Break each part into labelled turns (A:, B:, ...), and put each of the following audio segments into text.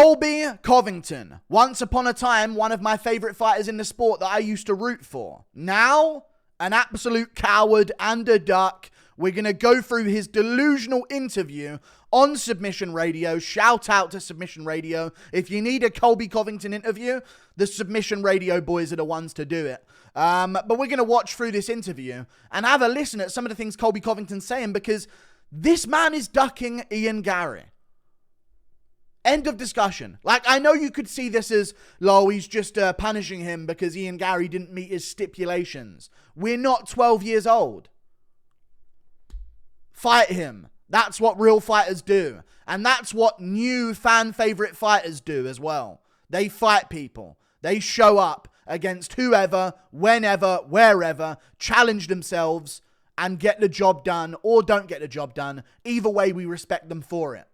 A: Colby Covington. Once upon a time, one of my favorite fighters in the sport that I used to root for. Now, an absolute coward and a duck. We're going to go through his delusional interview on Submission Radio. Shout out to Submission Radio. If you need a Colby Covington interview, the Submission Radio boys are the ones to do it. But we're going to watch through this interview and have a listen at some of the things Colby Covington's saying, because this man is ducking Ian Garry. End of discussion. Like, I know you could see this as, lol, he's just punishing him because Ian Garry didn't meet his stipulations. We're not 12 years old. Fight him. That's what real fighters do. And that's what new fan favorite fighters do as well. They fight people. They show up against whoever, whenever, wherever, challenge themselves and get the job done or don't get the job done. Either way, we respect them for it.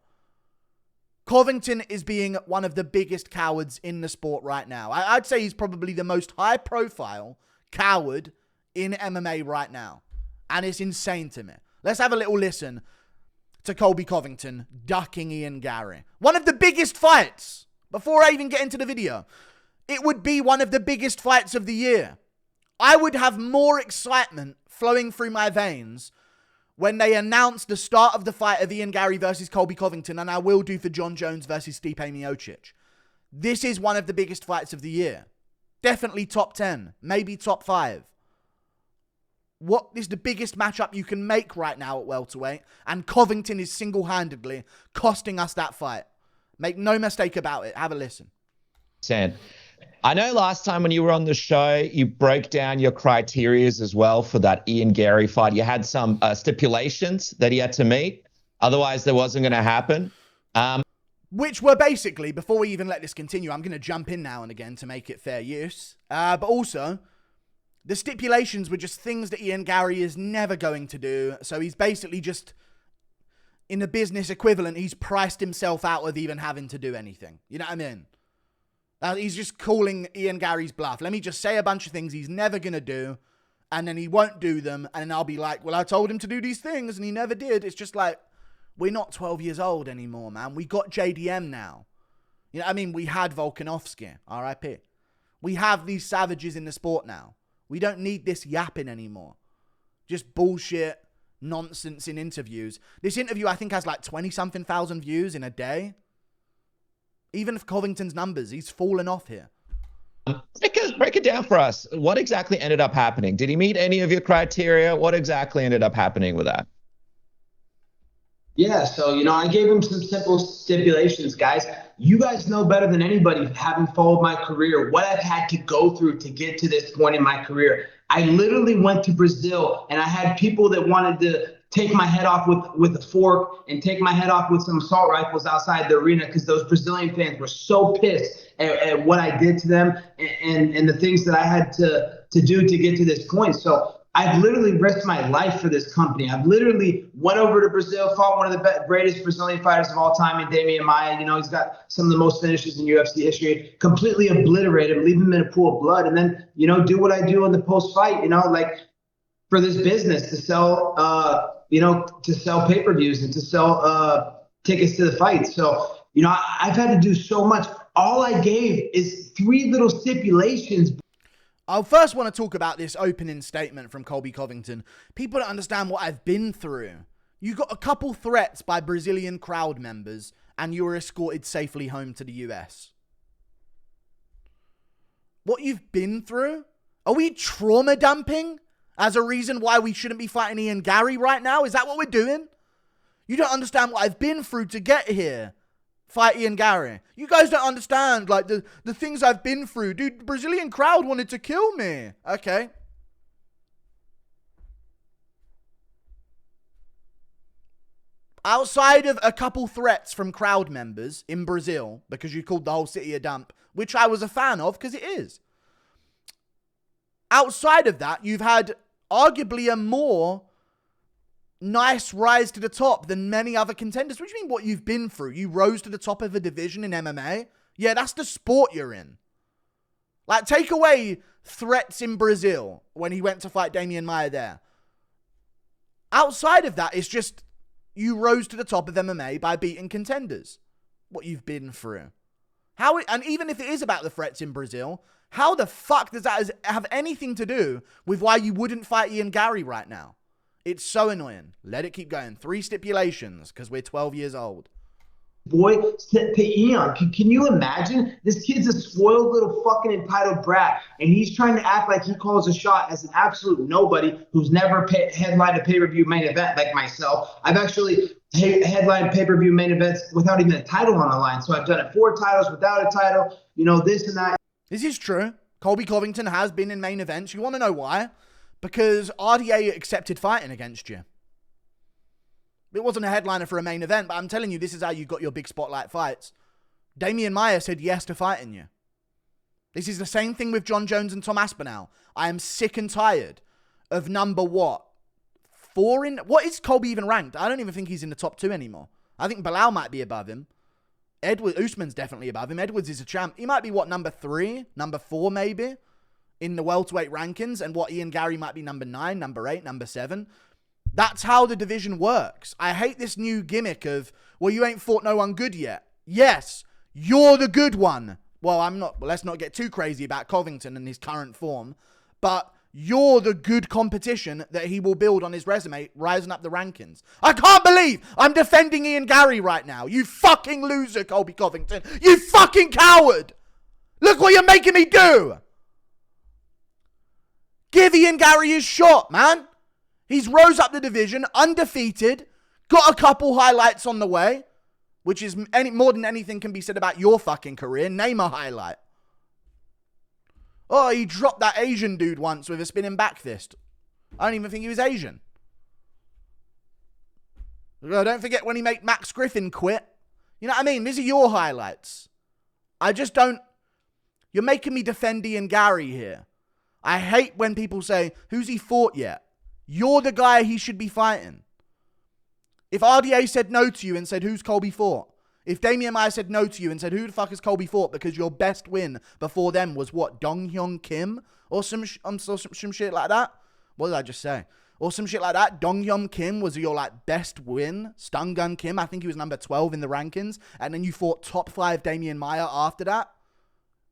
A: Covington is being one of the biggest cowards in the sport right now. I'd say he's probably the most high-profile coward in MMA right now. And it's insane to me. Let's have a little listen to Colby Covington ducking Ian Garry. One of the biggest fights. Before I even get into the video, it would be one of the biggest fights of the year. I would have more excitement flowing through my veins when they announced the start of the fight of Ian Garry versus Colby Covington, and I will do for John Jones versus Stipe Miocic. This is one of the biggest fights of the year. Definitely top 10, maybe top 5. What is the biggest matchup you can make right now at welterweight? And Covington is single-handedly costing us that fight. Make no mistake about it. Have a listen.
B: 10. I know last time when you were on the show, you broke down your criterias as well for that Ian Garry fight. You had some stipulations that he had to meet. Otherwise, there wasn't going to happen.
A: Which were basically, before we even let this continue, I'm going to jump in now and again to make it fair use. But also, the stipulations were just things that Ian Garry is never going to do. So he's basically just, in the business equivalent, he's priced himself out of even having to do anything. You know what I mean? He's just calling Ian Garry's bluff. Let me just say a bunch of things he's never going to do, and then he won't do them, and I'll be like, well, I told him to do these things, and he never did. It's just like, we're not 12 years old anymore, man. We got JDM now. You know what I mean? We had Volkanovski, RIP. We have these savages in the sport now. We don't need this yapping anymore. Just bullshit, nonsense in interviews. This interview, I think, has like 20-something thousand views in a day. Even if Covington's numbers, he's fallen off here.
B: Break it down for us. What exactly ended up happening? Did he meet any of your criteria? What exactly ended up happening with that?
C: Yeah, so, I gave him some simple stipulations, guys. You guys know better than anybody, having followed my career, what I've had to go through to get to this point in my career. I literally went to Brazil, and I had people that wanted to take my head off with a fork and take my head off with some assault rifles outside the arena, because those Brazilian fans were so pissed at what I did to them and the things that I had to do to get to this point. So I've literally risked my life for this company. I've literally went over to Brazil, fought one of the greatest Brazilian fighters of all time in Damian Maia. He's got some of the most finishes in UFC history, completely obliterate him, leave him in a pool of blood, and then, do what I do in the post-fight, like for this business to sell, to sell pay-per-views and to sell tickets to the fight. So, I've had to do so much. All I gave is 3 little stipulations.
A: I first want to talk about this opening statement from Colby Covington. People don't understand what I've been through. You got a couple threats by Brazilian crowd members and you were escorted safely home to the US. What you've been through? Are we trauma dumping as a reason why we shouldn't be fighting Ian Garry right now? Is that what we're doing? You don't understand what I've been through to get here. Fight Ian Garry. You guys don't understand, like, the things I've been through. Dude, the Brazilian crowd wanted to kill me. Okay. Outside of a couple threats from crowd members in Brazil, because you called the whole city a dump, which I was a fan of, because it is. Outside of that, you've had arguably a more nice rise to the top than many other contenders. What do you mean what you've been through? You rose to the top of a division in MMA? Yeah, that's the sport you're in. Like, take away threats in Brazil when he went to fight Damian Maia there. Outside of that, it's just you rose to the top of MMA by beating contenders. What you've been through. And even if it is about the threats in Brazil, how the fuck does that have anything to do with why you wouldn't fight Ian Garry right now? It's so annoying. Let it keep going. 3 stipulations, because we're 12 years old.
C: Boy, to Ian, can you imagine? This kid's a spoiled little fucking entitled brat, and he's trying to act like he calls a shot as an absolute nobody who's never headlined a pay-per-view main event like myself. I've actually headlined pay-per-view main events without even a title on the line. So I've done it 4 titles without a title, this and that.
A: This is true. Colby Covington has been in main events. You want to know why? Because RDA accepted fighting against you. It wasn't a headliner for a main event, but I'm telling you, this is how you got your big spotlight fights. Damian Maia said yes to fighting you. This is the same thing with John Jones and Tom Aspinall. I am sick and tired of number what? 4 in... What is Colby even ranked? I don't even think he's in the top 2 anymore. I think Belal might be above him. Usman's definitely above him. Edwards is a champ. He might be, what, number 3? Number 4, maybe? In the welterweight rankings. And what, Ian Garry might be number 9, number 8, number 7. That's how the division works. I hate this new gimmick of, well, you ain't fought no one good yet. Yes, you're the good one. Well, I'm not. Well, let's not get too crazy about Covington and his current form. But you're the good competition that he will build on his resume, rising up the rankings. I can't believe I'm defending Ian Garry right now. You fucking loser, Colby Covington. You fucking coward. Look what you're making me do. Give Ian Garry his shot, man. He's rose up the division, undefeated, got a couple highlights on the way, which is more than anything can be said about your fucking career. Name a highlight. Oh, he dropped that Asian dude once with a spinning back fist. I don't even think he was Asian. Don't forget when he made Max Griffin quit. You know what I mean? These are your highlights. I just don't... You're making me defend Ian Garry here. I hate when people say, who's he fought yet? You're the guy he should be fighting. If RDA said no to you and said, who's Colby fought? If Damian Maia said no to you and said, who the fuck has Colby fought? Because your best win before them was what? Dong Hyun Kim? Or some shit like that? What did I just say? Or some shit like that. Dong Hyun Kim was your best win. Stun Gun Kim, I think he was number 12 in the rankings. And then you fought top 5 Damian Maia after that.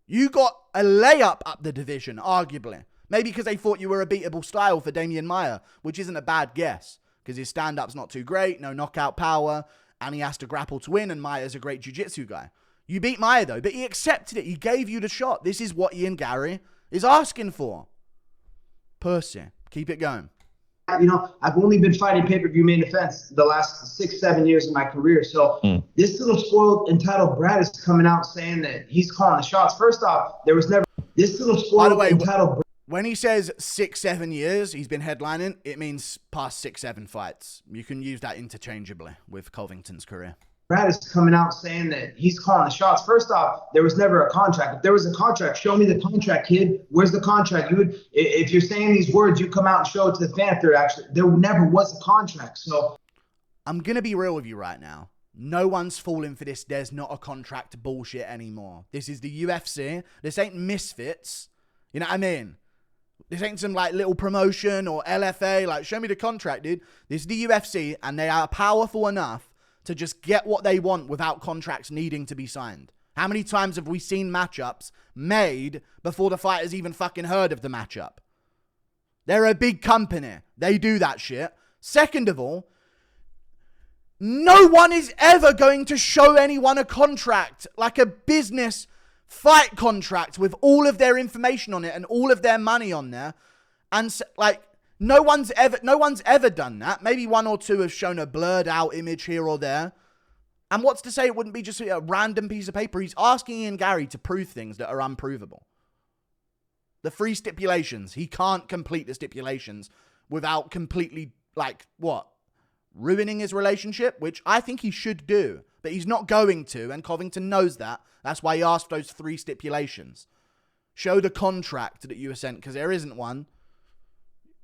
A: You got a layup up the division, arguably. Maybe because they thought you were a beatable style for Damian Maia, which isn't a bad guess. Because his stand-up's not too great, no knockout power, and he has to grapple to win, and Maia's a great jiu-jitsu guy. You beat Maia, though, but he accepted it. He gave you the shot. This is what Ian Garry is asking for. Pussy. Keep it going.
C: I've only been fighting pay-per-view main events the last 6-7 years of my career. So this little spoiled, entitled brat is coming out saying that he's calling the shots. First off, there was never... This little spoiled, entitled brat...
A: When he says 6-7 years he's been headlining, it means past 6-7 fights. You can use that interchangeably with Covington's career.
C: Brad is coming out saying that he's calling the shots. First off, there was never a contract. If there was a contract, show me the contract, kid. Where's the contract? If you're saying these words, you come out and show it to the fan. There never was a contract. So
A: I'm going to be real with you right now. No one's falling for this. There's not a contract bullshit anymore. This is the UFC. This ain't Misfits. You know what I mean? This ain't some little promotion or LFA. Show me the contract, dude. This is the UFC, and they are powerful enough to just get what they want without contracts needing to be signed. How many times have we seen matchups made before the fighters even fucking heard of the matchup? They're a big company. They do that shit. Second of all, no one is ever going to show anyone a contract, like a business fight contract with all of their information on it and all of their money on there. And no one's ever done that. Maybe 1 or 2 have shown a blurred out image here or there. And what's to say it wouldn't be just a random piece of paper? He's asking Ian Garry to prove things that are unprovable. The 3 stipulations. He can't complete the stipulations without completely, ruining his relationship, which I think he should do. But he's not going to, and Covington knows that. That's why he asked those 3 stipulations. Show the contract that you were sent, because there isn't one.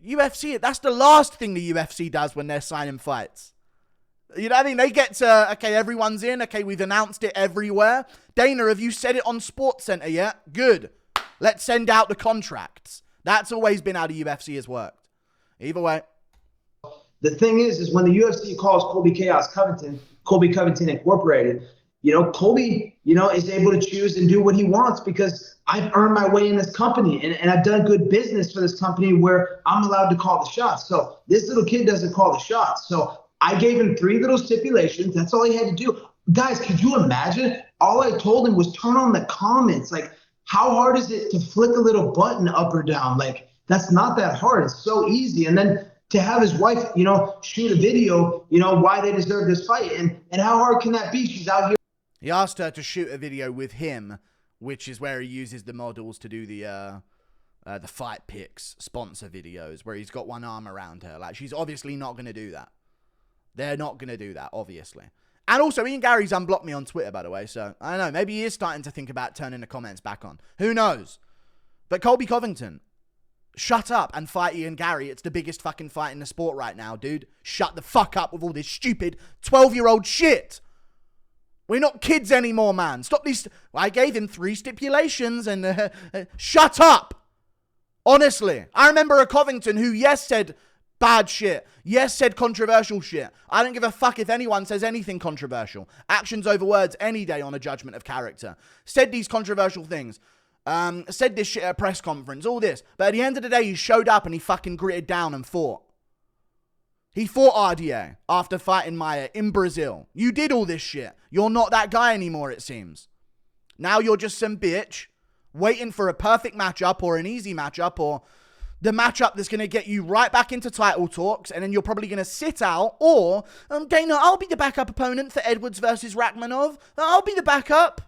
A: UFC, that's the last thing the UFC does when they're signing fights. You know what I mean? They get to, okay, everyone's in. Okay, we've announced it everywhere. Dana, have you said it on SportsCenter yet? Good. Let's send out the contracts. That's always been how the UFC has worked. Either way.
C: The thing is when the UFC calls Colby Covington Incorporated, Colby, is able to choose and do what he wants because I've earned my way in this company and I've done good business for this company where I'm allowed to call the shots. So this little kid doesn't call the shots. So I gave him 3 little stipulations. That's all he had to do. Guys, could you imagine? All I told him was turn on the comments. Like, how hard is it to flick a little button up or down? Like, that's not that hard. It's so easy. And then to have his wife, shoot a video, why they deserve this fight. And how hard can that be? She's out here.
A: He asked her to shoot a video with him, which is where he uses the models to do the fight pics sponsor videos, where he's got one arm around her. Like, she's obviously not going to do that. They're not going to do that, obviously. And also, Ian Garry's unblocked me on Twitter, by the way. So, I don't know. Maybe he is starting to think about turning the comments back on. Who knows? But Colby Covington, shut up and fight Ian Garry. It's the biggest fucking fight in the sport right now, dude. Shut the fuck up with all this stupid 12-year-old shit. We're not kids anymore, man. Stop these. I gave him 3 stipulations and shut up. Honestly, I remember a Covington who, yes, said bad shit. Yes, said controversial shit. I don't give a fuck if anyone says anything controversial. Actions over words any day on a judgment of character. Said these controversial things. Said this shit at a press conference. All this. But at the end of the day, he showed up and he fucking gritted down and fought. He fought RDA after fighting Maia in Brazil. You did all this shit. You're not that guy anymore, it seems. Now you're just some bitch waiting for a perfect matchup or an easy matchup or the matchup that's going to get you right back into title talks, and then you're probably going to sit out, or, Dana, I'll be the backup opponent for Edwards versus Rakhmonov. I'll be the backup.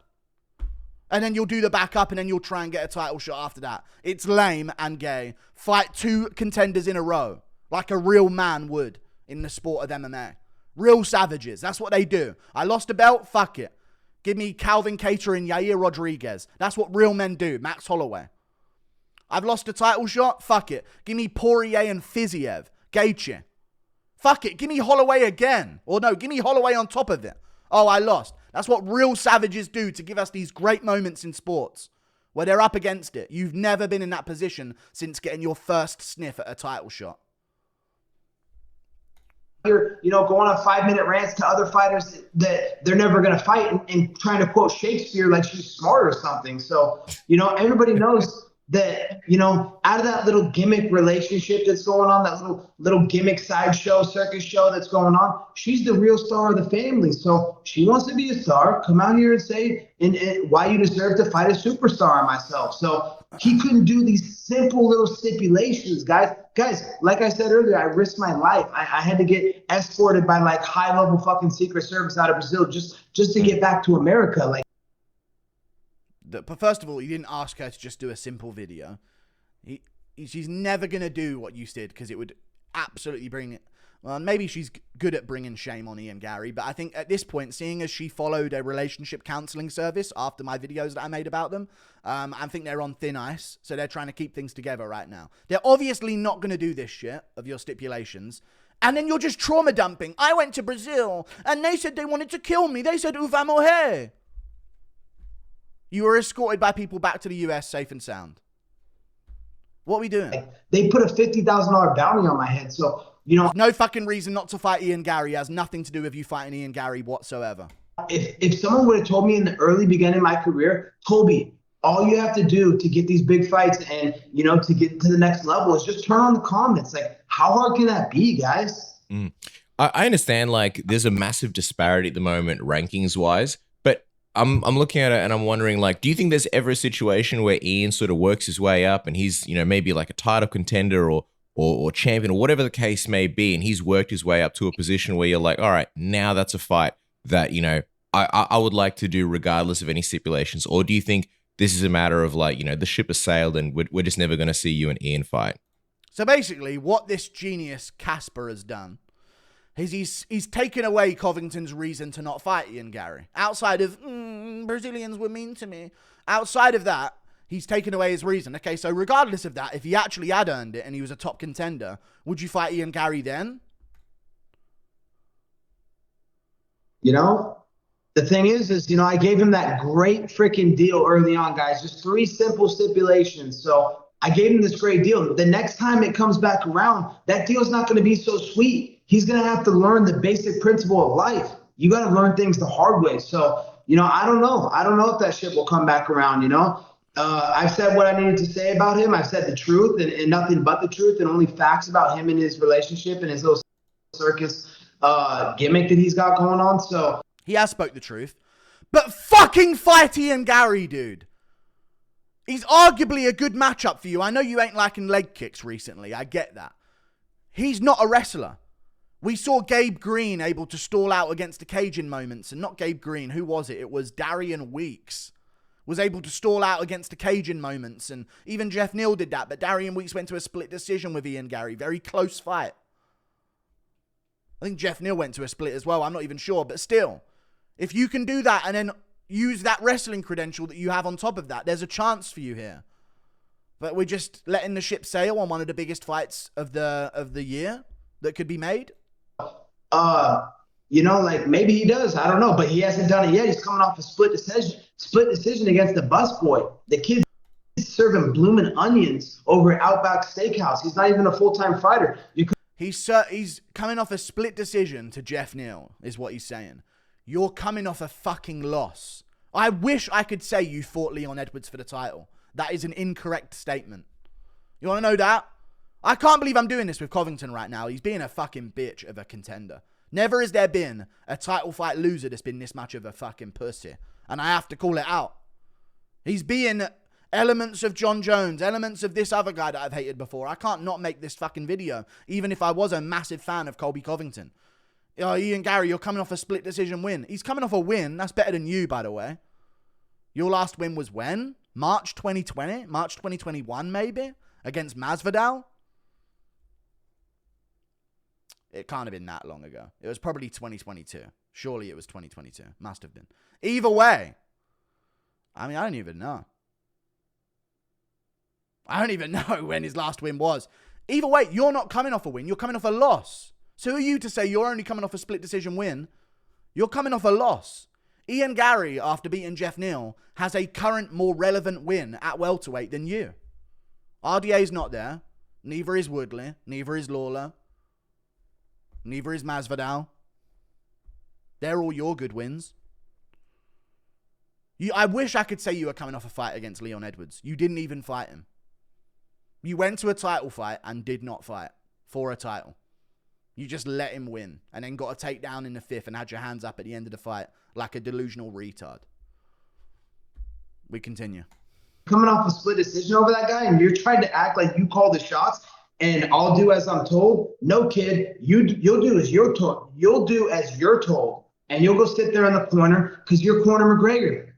A: And then you'll do the backup, and then you'll try and get a title shot after that. It's lame and gay. Fight 2 contenders in a row, like a real man would in the sport of MMA. Real savages. That's what they do. I lost a belt? Fuck it. Give me Calvin Kattar and Yair Rodriguez. That's what real men do. Max Holloway. I've lost a title shot? Fuck it. Give me Poirier and Fiziev. Gaethje. Fuck it. Give me Holloway again. Or no, give me Holloway on top of it. Oh, I lost. That's what real savages do to give us these great moments in sports where they're up against it. You've never been in that position since getting your first sniff at a title shot.
C: You're, going on 5-minute rants to other fighters that they're never going to fight and trying to quote Shakespeare like she's smart or something. So, everybody knows that, out of that little gimmick relationship that's going on, that little gimmick sideshow, circus show that's going on, she's the real star of the family. So she wants to be a star. Come out here and say why you deserve to fight a superstar on myself. So he couldn't do these simple little stipulations, guys. Guys, like I said earlier, I risked my life. I had to get escorted by like high-level fucking Secret Service out of Brazil just to get back to America. Like,
A: but first of all, you didn't ask her to just do a simple video. She's never going to do what you did because it would absolutely bring it. Well, maybe she's good at bringing shame on Ian Garry, but I think at this point, seeing as she followed a relationship counseling service after my videos that I made about them, I think they're on thin ice, so they're trying to keep things together right now. They're obviously not going to do this shit of your stipulations, and then you're just trauma dumping. I went to Brazil, and they said they wanted to kill me. They said, "Uva morrer." You were escorted by people back to the US safe and sound. What are we doing?
C: They put a $50,000 bounty on my head. So,
A: no fucking reason not to fight Ian Garry. It has nothing to do with you fighting Ian Garry whatsoever.
C: If someone would have told me in the early beginning of my career, Colby, all you have to do to get these big fights and, to get to the next level is just turn on the comments. Like, how hard can that be, guys?
D: I understand, like, there's a massive disparity at the moment, rankings-wise. I'm looking at it and I'm wondering, like, do you think there's ever a situation where Ian sort of works his way up and he's, maybe like a title contender or champion or whatever the case may be, and he's worked his way up to a position where you're like, all right, now that's a fight that, I would like to do regardless of any stipulations? Or do you think this is a matter of like, the ship has sailed and we're just never going to see you and Ian fight?
A: So basically what this genius Casper has done is he's taken away Covington's reason to not fight Ian Garry. Outside of, Brazilians were mean to me. Outside of that, he's taken away his reason. Okay, so regardless of that, if he actually had earned it and he was a top contender, would you fight Ian Garry then?
C: The thing is, I gave him that great freaking deal early on, guys. Just 3 simple stipulations. So I gave him this great deal. The next time it comes back around, that deal's not going to be so sweet. He's going to have to learn the basic principle of life. You got to learn things the hard way. So, I don't know. I don't know if that shit will come back around, I've said what I needed to say about him. I've said the truth and nothing but the truth and only facts about him and his relationship and his little circus gimmick that he's got going on. So
A: he has spoke the truth. But fucking fight Ian Garry, dude. He's arguably a good matchup for you. I know you ain't liking leg kicks recently. I get that. He's not a wrestler. We saw Gabe Green able to stall out against the cage in moments. And not Gabe Green. Who was it? It was Darian Weeks. Was able to stall out against the cage in moments. And even Jeff Neal did that. But Darian Weeks went to a split decision with Ian Garry. Very close fight. I think Jeff Neal went to a split as well. I'm not even sure. But still, if you can do that and then use that wrestling credential that you have on top of that, there's a chance for you here. But we're just letting the ship sail on one of the biggest fights of the year that could be made.
C: Maybe he does. I don't know, but he hasn't done it yet. He's coming off a split decision against the busboy. The kid's serving bloomin' onions over at Outback Steakhouse. He's not even a full-time fighter.
A: He's coming off a split decision to Jeff Neal, is what he's saying. You're coming off a fucking loss. I wish I could say you fought Leon Edwards for the title. That is an incorrect statement. You want to know that? I can't believe I'm doing this with Covington right now. He's being a fucking bitch of a contender. Never has there been a title fight loser that's been this much of a fucking pussy. And I have to call it out. He's being elements of John Jones, elements of this other guy that I've hated before. I can't not make this fucking video, even if I was a massive fan of Colby Covington. Ian Garry, you're coming off a split decision win. He's coming off a win. That's better than you, by the way. Your last win was when? March 2020? March 2021, maybe? Against Masvidal? It can't have been that long ago. It was probably 2022. Surely it was 2022. Must have been. Either way. I mean, I don't even know. I don't even know when his last win was. Either way, you're not coming off a win. You're coming off a loss. So who are you to say you're only coming off a split decision win? You're coming off a loss. Ian Garry, after beating Jeff Neal, has a current more relevant win at welterweight than you. RDA's not there. Neither is Woodley. Neither is Lawler. Neither is Masvidal. They're all your good wins. I wish I could say you were coming off a fight against Leon Edwards. You didn't even fight him. You went to a title fight and did not fight for a title. You just let him win and then got a takedown in the fifth and had your hands up at the end of the fight like a delusional retard. We continue.
C: Coming off a split decision over that guy and you're trying to act like you call the shots and I'll do as I'm told. No, kid, you'll do as you're told. You'll do as you're told and you'll go sit there in the corner because you're Conor McGregor.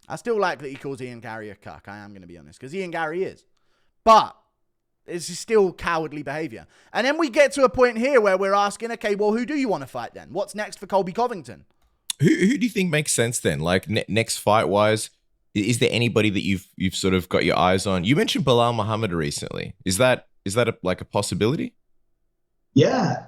A: I still like that he calls Ian Garry a cuck. I am going to be honest because Ian Garry is. But it's still cowardly behavior. And then we get to a point here where we're asking, okay, well, who do you want to fight then? What's next for Colby Covington?
D: Who do you think makes sense then? Like next fight wise, is there anybody that you've sort of got your eyes on? You mentioned Belal Muhammad recently. Is that a possibility?
C: Yeah.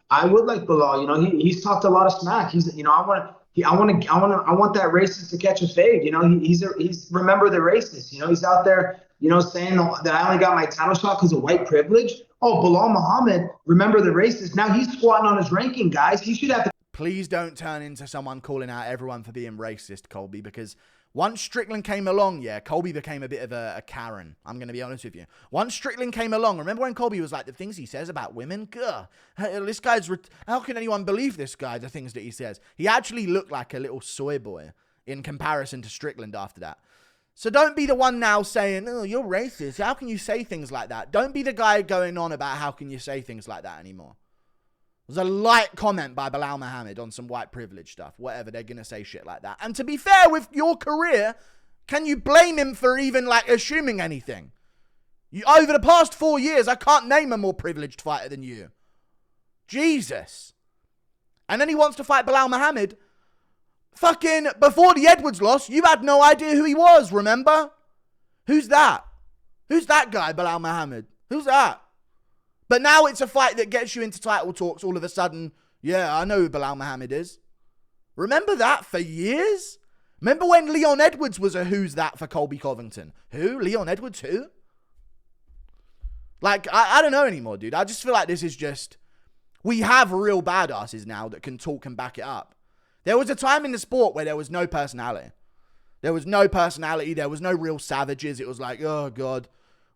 C: I would like Belal. He's talked a lot of smack. I want that racist to catch a fade. He's remember the racist. He's out there. Saying that I only got my title shot because of white privilege. Oh, Belal Muhammad, remember the racist. Now he's squatting on his ranking, guys. He should have to.
A: Please don't turn into someone calling out everyone for being racist, Colby, because once Strickland came along, Colby became a bit of a Karen. I'm going to be honest with you. Once Strickland came along, remember when Colby was like, the things he says about women? Gah, this guy's, how can anyone believe this guy, the things that he says? He actually looked like a little soy boy in comparison to Strickland after that. So don't be the one now saying, oh, you're racist. How can you say things like that? Don't be the guy going on about how can you say things like that anymore. There's a light comment by Belal Muhammad on some white privilege stuff. Whatever, they're going to say shit like that. And to be fair, with your career, can you blame him for even assuming anything? Over the past 4 years, I can't name a more privileged fighter than you. Jesus. And then he wants to fight Belal Muhammad. Fucking, before the Edwards loss, you had no idea who he was, remember? Who's that? Who's that guy, Belal Muhammad? Who's that? But now it's a fight that gets you into title talks all of a sudden. Yeah, I know who Belal Muhammad is. Remember that for years? Remember when Leon Edwards was a who's that for Colby Covington? Who? Leon Edwards, who? I don't know anymore, dude. I just feel like this is just... We have real badasses now that can talk and back it up. There was a time in the sport where there was no personality. There was no personality. There was no real savages. It was like, oh, God,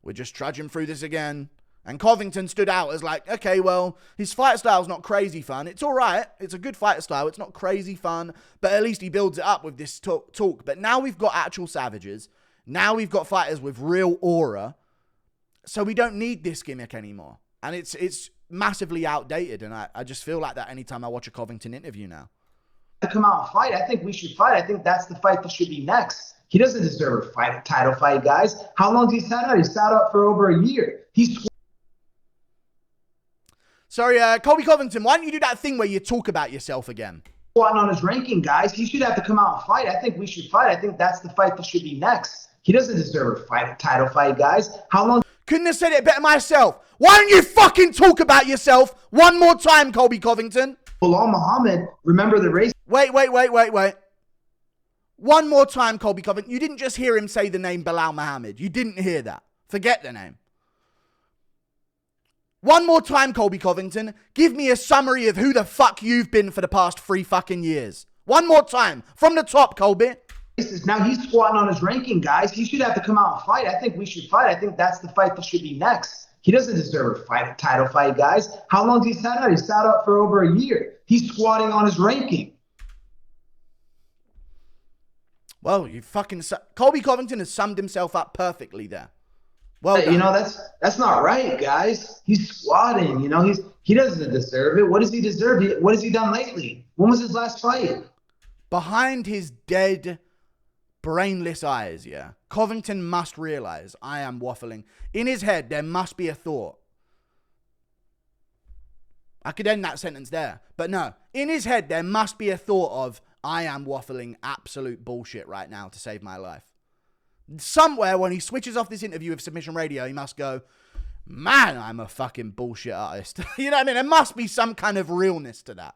A: we're just trudging through this again. And Covington stood out as like, okay, well, his fight style's not crazy fun. It's all right. It's a good fighter style. It's not crazy fun. But at least he builds it up with this talk. But now we've got actual savages. Now we've got fighters with real aura. So we don't need this gimmick anymore. And it's massively outdated. And I just feel like that anytime I watch a Covington interview now.
C: Come out and fight. I think we should fight. I think that's the fight that should be next. He doesn't deserve a title fight, guys. How long did he sat out? He sat out for over a year.
A: Sorry, Colby Covington, why don't you do that thing where you talk about yourself again?
C: Squatting on his ranking, guys. He should have to come out and fight. I think we should fight. I think that's the fight that should be next. He doesn't deserve a title fight, guys. How long?
A: Couldn't have said it better myself. Why don't you fucking talk about yourself one more time, Colby Covington?
C: Belal Muhammad, remember the race?
A: Wait. One more time, Colby Covington. You didn't just hear him say the name Belal Muhammad. You didn't hear that. Forget the name. One more time, Colby Covington. Give me a summary of who the fuck you've been for the past 3 fucking years. One more time. From the top, Colby.
C: Now he's squatting on his ranking, guys. He should have to come out and fight. I think we should fight. I think that's the fight that should be next. He doesn't deserve a title fight, guys. How long did he sat out? He sat out for over a year. He's squatting on his ranking.
A: Well, you fucking... Colby Covington has summed himself up perfectly there. Well done.
C: You know, that's not right, guys. He's squatting. You know, he doesn't deserve it. What does he deserve? What has he done lately? When was his last fight?
A: Behind his dead, brainless eyes, yeah, Covington must realize I am waffling. In his head, there must be a thought. I could end that sentence there. But no, in his head, there must be a thought of I am waffling absolute bullshit right now to save my life. Somewhere when he switches off this interview with Submission Radio, he must go, man, I'm a fucking bullshit artist. You know what I mean? There must be some kind of realness to that.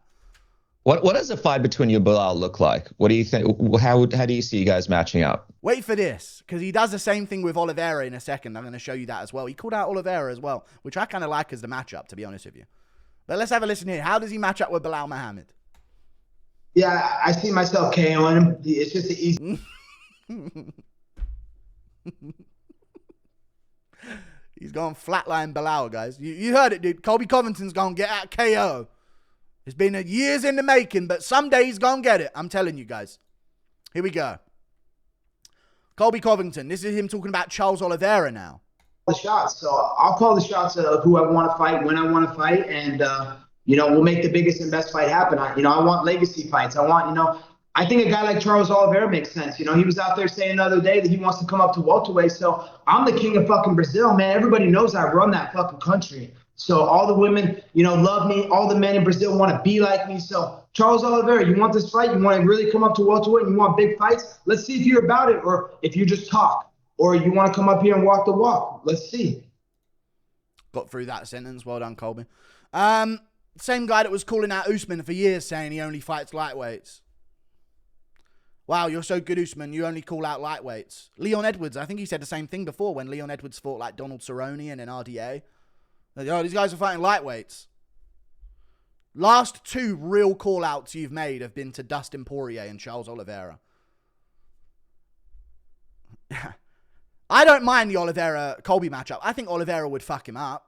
B: What does a fight between you and Belal look like? What do you think? How do you see you guys matching up?
A: Wait for this, because he does the same thing with Oliveira in a second. I'm going to show you that as well. He called out Oliveira as well, which I kind of like as the matchup, to be honest with you. But let's have a listen here. How does he match up with Belal Muhammad?
C: Yeah, I see myself KOing him. It's just an easy...
A: He's gone flatline Belal, guys. You heard it, dude. Colby Covington's gonna get out KO. It's been years in the making, but someday he's gonna get it. I'm telling you guys. Here we go. Colby Covington. This is him talking about Charles Oliveira now.
C: The shots. So I'll call the shots of who I want to fight, when I want to fight, and we'll make the biggest and best fight happen. I want legacy fights. I think a guy like Charles Oliveira makes sense. He was out there saying the other day that he wants to come up to welterweight. So I'm the king of fucking Brazil, man. Everybody knows I run that fucking country. So all the women, love me. All the men in Brazil want to be like me. So Charles Oliveira, you want this fight? You want to really come up to welterweight? And you want big fights? Let's see if you're about it, or if you just talk, or you want to come up here and walk the walk. Let's see.
A: Got through that sentence. Well done, Colby. Same guy that was calling out Usman for years, saying he only fights lightweights. Wow, you're so good, Usman. You only call out lightweights. Leon Edwards, I think he said the same thing before when Leon Edwards fought like Donald Cerrone and then RDA. Like, oh, these guys are fighting lightweights. Last 2 real call-outs you've made have been to Dustin Poirier and Charles Oliveira. I don't mind the Oliveira-Colby matchup. I think Oliveira would fuck him up.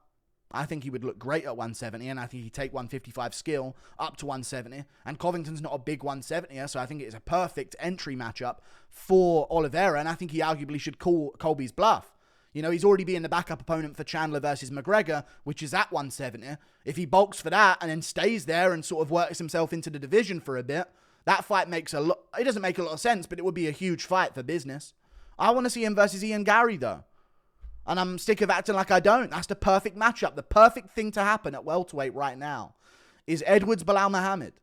A: I think he would look great at 170, and I think he'd take 155 skill up to 170. And Covington's not a big 170er, so I think it's a perfect entry matchup for Oliveira, and I think he arguably should call Colby's bluff. He's already being the backup opponent for Chandler versus McGregor, which is at 170. If he bulks for that and then stays there and sort of works himself into the division for a bit, that fight makes a lot... It doesn't make a lot of sense, but it would be a huge fight for business. I want to see him versus Ian Garry, though. And I'm sick of acting like I don't. That's the perfect matchup. The perfect thing to happen at welterweight right now is Edwards Belal Muhammad.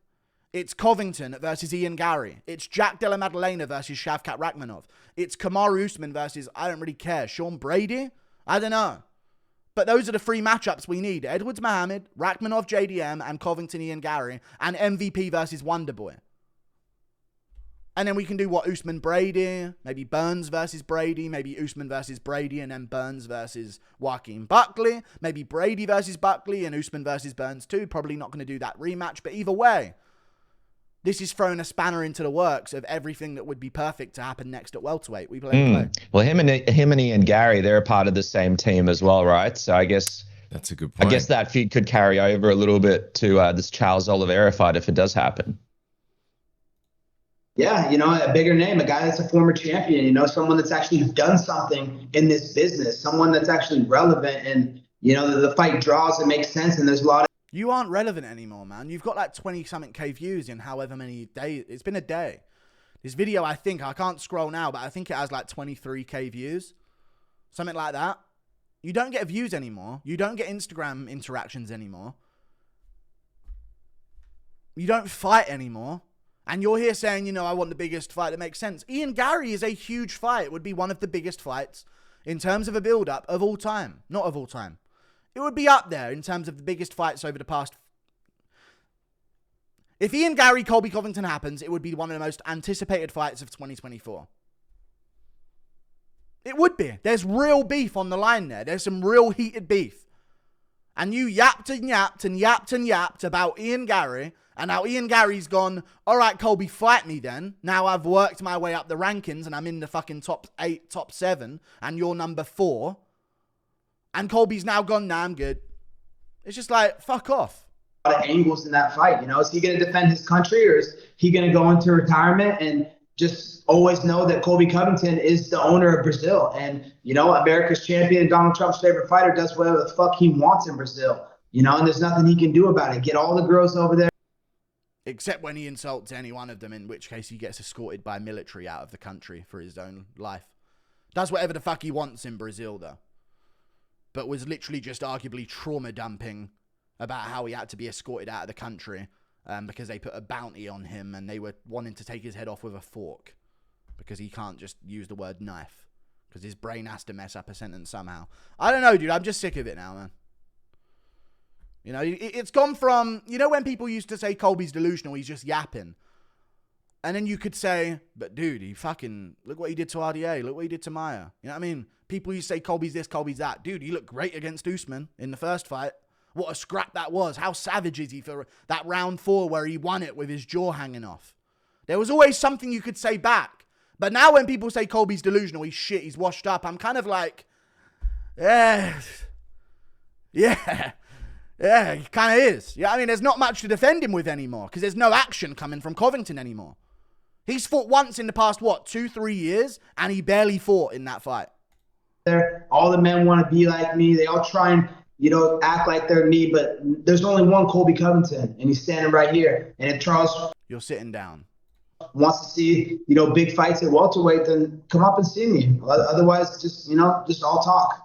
A: It's Covington versus Ian Garry. It's Jack Della Maddalena versus Shavkat Rakhmonov. It's Kamaru Usman versus, I don't really care, Sean Brady? I don't know. But those are the 3 matchups we need. Edwards Muhammad, Rakhmonov JDM, and Covington Ian Garry, and MVP versus Wonderboy. And then we can do Usman Brady, maybe Burns versus Brady, maybe Usman versus Brady, and then Burns versus Joaquin Buckley, maybe Brady versus Buckley and Usman versus Burns too. Probably not going to do that rematch, but either way, This is throwing a spanner into the works of everything that would be perfect to happen next at welterweight. We play.
B: Well, him and Ian Garry, they're a part of the same team as well, right? So I guess
D: that's a good point.
B: I guess that feud could carry over a little bit to this Charles Oliveira fight if it does happen.
C: Yeah, you know, a bigger name, a guy that's a former champion, you know, someone that's actually done something in this business, someone that's actually relevant, and, you know, the fight draws and makes sense, and there's a lot of...
A: You aren't relevant anymore, man. You've got like 20-something K views in however many days. It's been a day. This video, I can't scroll now, but I think it has like 23K views. Something like that. You don't get views anymore. You don't get Instagram interactions anymore. You don't fight anymore. And you're here saying, you know, I want the biggest fight that makes sense. Ian Garry is a huge fight. It would be one of the biggest fights in terms of a build-up of all time. Not of all time. It would be up there in terms of the biggest fights over the past... If Ian Garry, Colby Covington happens, it would be one of the most anticipated fights of 2024. It would be. There's real beef on the line there. There's some real heated beef. And you yapped and yapped and yapped and yapped about Ian Garry... And now Ian Garry's gone, all right, Colby, fight me then. Now I've worked my way up the rankings and I'm in the fucking top 8, top 7, and you're number 4. And Colby's now gone, nah, I'm good. It's just like, fuck off.
C: A lot of angles in that fight, you know. Is he going to defend his country, or is he going to go into retirement and just always know that Colby Covington is the owner of Brazil? And, you know, America's champion, Donald Trump's favorite fighter, does whatever the fuck he wants in Brazil. You know, and there's nothing he can do about it. Get all the girls over there.
A: Except when he insults any one of them, in which case he gets escorted by military out of the country for his own life. Does whatever the fuck he wants in Brazil, though. But was literally just arguably trauma dumping about how he had to be escorted out of the country because they put a bounty on him and they were wanting to take his head off with a fork because he can't just use the word knife because his brain has to mess up a sentence somehow. I don't know, dude. I'm just sick of it now, man. You know, it's gone from, you know, when people used to say Colby's delusional, he's just yapping. And then you could say, but dude, he fucking, look what he did to RDA. Look what he did to Maya. You know what I mean? People used to say Colby's this, Colby's that. Dude, he looked great against Usman in the first fight. What a scrap that was. How savage is he for that round 4 where he won it with his jaw hanging off? There was always something you could say back. But now when people say Colby's delusional, he's shit, he's washed up, I'm kind of like, yeah. Yeah, he kind of is. Yeah, I mean, there's not much to defend him with anymore because there's no action coming from Covington anymore. He's fought once in the past, 2-3 years, and he barely fought in that fight.
C: All the men want to be like me. They all try and, you know, act like they're me, but there's only one Colby Covington, and he's standing right here. And if Charles...
A: You're sitting down.
C: ...wants to see, you know, big fights at welterweight, then come up and see me. Otherwise, just, you know, just all talk.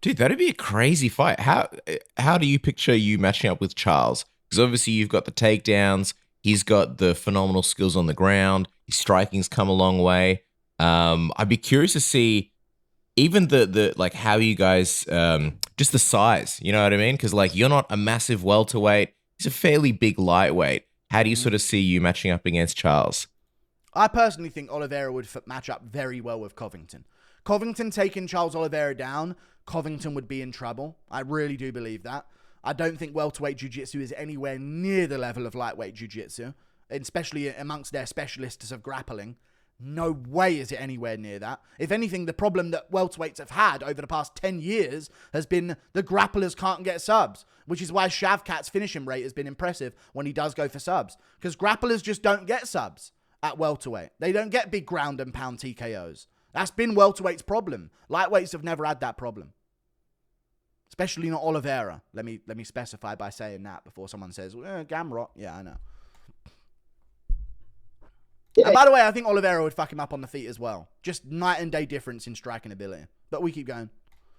D: Dude, that'd be a crazy fight. How do you picture you matching up with Charles? Because obviously you've got the takedowns. He's got the phenomenal skills on the ground. His striking's come a long way. I'd be curious to see even the like how you guys, just the size, you know what I mean? Because like you're not a massive welterweight. He's a fairly big lightweight. How do you sort of see you matching up against Charles?
A: I personally think Oliveira would match up very well with Covington. Covington taking Charles Oliveira down, Covington would be in trouble. I really do believe that. I don't think welterweight jiu-jitsu is anywhere near the level of lightweight jiu-jitsu, especially amongst their specialists of grappling. No way is it anywhere near that. If anything, the problem that welterweights have had over the past 10 years has been the grapplers can't get subs, which is why Shavkat's finishing rate has been impressive when he does go for subs, because grapplers just don't get subs at welterweight. They don't get big ground and pound TKOs. That's been welterweight's problem. Lightweights have never had that problem. Especially not Oliveira. Let me specify by saying that before someone says, Gamrot. Yeah, I know. Yeah. And by the way, I think Oliveira would fuck him up on the feet as well. Just night and day difference in striking ability. But we keep going.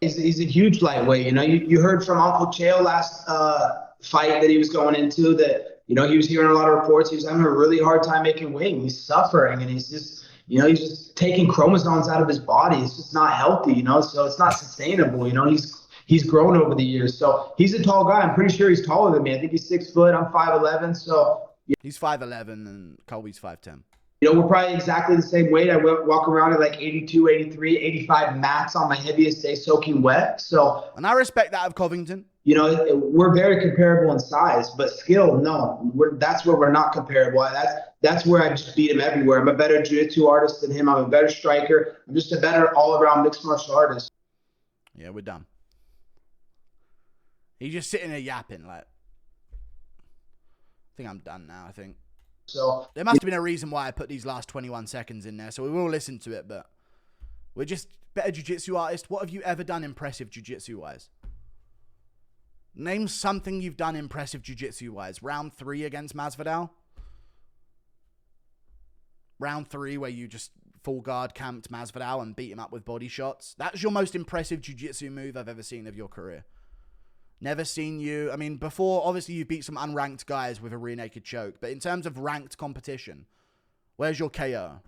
C: He's a huge lightweight. You know, you heard from Uncle Chael last fight that he was going into that, you know, he was hearing a lot of reports. He was having a really hard time making weight. He's suffering, and he's just, you know, he's just taking chromosomes out of his body. It's just not healthy, you know, so it's not sustainable. You know, he's grown over the years. So he's a tall guy. I'm pretty sure he's taller than me. I think he's 6 foot. I'm 5'11". So yeah.
A: He's 5'11", and Colby's 5'10".
C: You know, we're probably exactly the same weight. I walk around at like 82, 83, 85 max on my heaviest day soaking wet. So,
A: And I respect that of Covington.
C: you know, we're very comparable in size, but skill, no. That's where we're not comparable. That's where I just beat him everywhere. I'm a better jiu-jitsu artist than him. I'm a better striker. I'm just a better all-around mixed martial artist.
A: Yeah, we're done. He's just sitting there yapping like, I think I'm done now, I think.
C: So
A: there must have been a reason why I put these last 21 seconds in there, so we will listen to it, but we're just better jiu-jitsu artists. What have you ever done impressive jiu-jitsu wise? Name something you've done impressive jiu-jitsu wise. Round 3 against Masvidal. Round 3 where you just full guard camped Masvidal and beat him up with body shots. That's your most impressive jiu-jitsu move I've ever seen of your career. Never seen you. I mean, before, obviously, you beat some unranked guys with a rear naked choke. But in terms of ranked competition, where's your KO?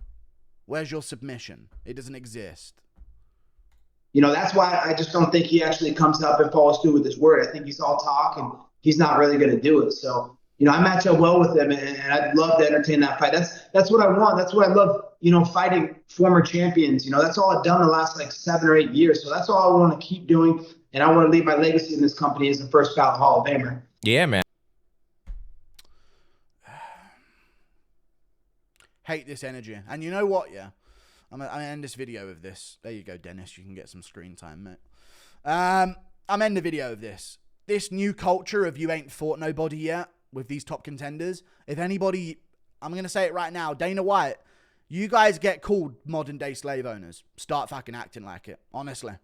A: Where's your submission? It doesn't exist.
C: You know, that's why I just don't think he actually comes up and follows through with his word. I think he's all talk, and he's not really going to do it. So, you know, I match up well with him, and I'd love to entertain that fight. That's what I want. That's what I love, you know, fighting former champions. You know, that's all I've done the last, like, 7 or 8 years. So that's all I want to keep doing. And I want to leave my legacy in this company as the first ballot Hall of Famer.
D: Yeah, man.
A: Hate this energy. And you know what, yeah? I'm going to end this video with this. There you go, Dennis. You can get some screen time, mate. I'm end the video with this. This new culture of you ain't fought nobody yet with these top contenders. If anybody, I'm going to say it right now, Dana White, you guys get called modern day slave owners. Start fucking acting like it, honestly.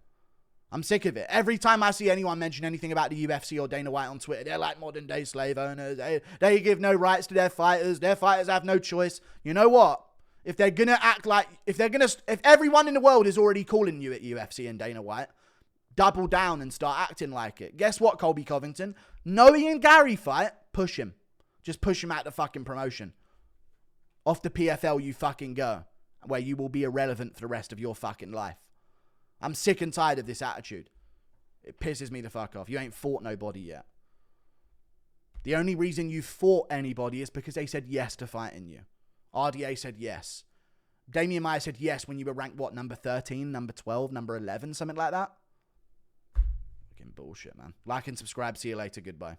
A: I'm sick of it. Every time I see anyone mention anything about the UFC or Dana White on Twitter, they're like modern day slave owners. They give no rights to their fighters. Their fighters have no choice. You know what? If they're going to act like, if everyone in the world is already calling you at UFC and Dana White, double down and start acting like it. Guess what, Colby Covington? No Ian Garry fight, push him. Just push him out the fucking promotion. Off the PFL you fucking go, where you will be irrelevant for the rest of your fucking life. I'm sick and tired of this attitude. It pisses me the fuck off. You ain't fought nobody yet. The only reason you fought anybody is because they said yes to fighting you. RDA said yes. Damian Maia said yes when you were ranked, what, number 13, number 12, number 11, something like that? Fucking bullshit, man. Like and subscribe. See you later. Goodbye.